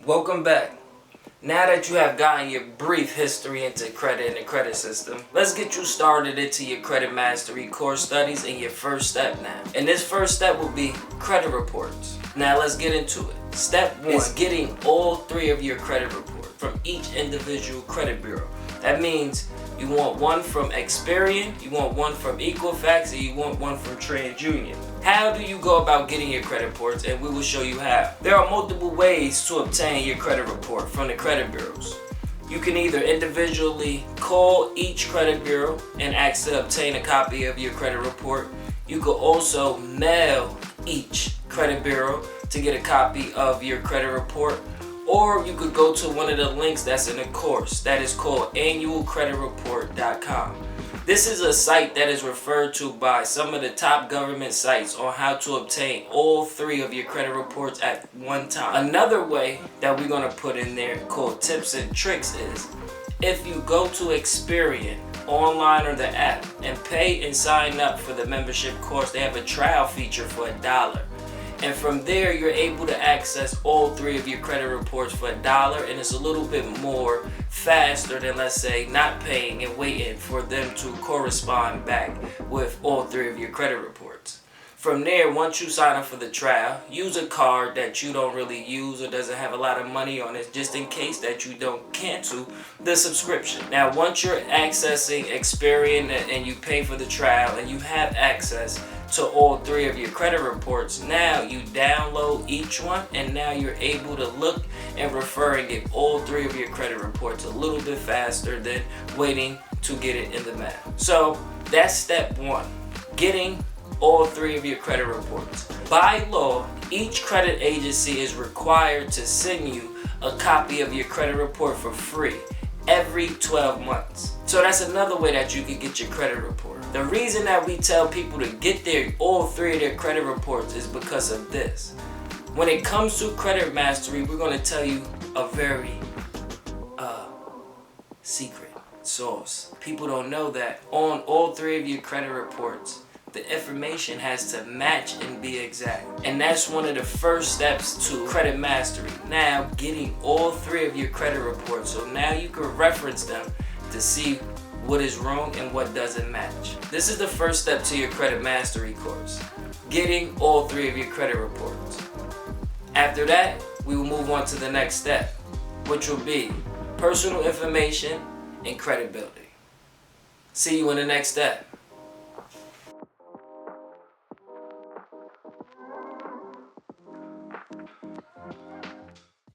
Welcome back. Now that you have gotten your brief history into credit and the credit system, let's get you started into your credit mastery core studies in your first step now. And this first step will be credit reports. Now let's get into it. Step 1 is getting all 3 of your credit reports from each individual credit bureau. That means you want one from Experian, you want one from Equifax, and you want one from TransUnion. How do you go about getting your credit reports? And we will show you how. There are multiple ways to obtain your credit report from the credit bureaus. You can either individually call each credit bureau and ask to obtain a copy of your credit report. You could also mail each credit bureau to get a copy of your credit report. Or you could go to one of the links that's in the course that is called annualcreditreport.com. This is a site that is referred to by some of the top government sites on how to obtain all 3 of your credit reports at one time. Another way that we're going to put in there called tips and tricks is if you go to Experian online or the app and pay and sign up for the membership course, they have a trial feature for $1. And from there, you're able to access all 3 of your credit reports for $1, and it's a little bit more faster than, let's say, not paying and waiting for them to correspond back with all 3 of your credit reports. From there, once you sign up for the trial, use a card that you don't really use or doesn't have a lot of money on it, just in case that you don't cancel the subscription. Now, once you're accessing Experian and you pay for the trial and you have access to all 3 of your credit reports, now you download each one and now you're able to look and refer and get all 3 of your credit reports a little bit faster than waiting to get it in the mail. So that's step 1, getting all 3 of your credit reports. By law, each credit agency is required to send you a copy of your credit report for free every 12 months. So that's another way that you can get your credit report. The reason that we tell people to get all 3 of their credit reports is because of this. When it comes to credit mastery, we're going to tell you a very secret sauce. People don't know that on all 3 of your credit reports, the information has to match and be exact. And that's one of the first steps to credit mastery. Now, getting all 3 of your credit reports. So now you can reference them to see what is wrong and what doesn't match. This is the first step to your credit mastery course. Getting all 3 of your credit reports. After that, we will move on to the next step, which will be personal information and credit building. See you in the next step.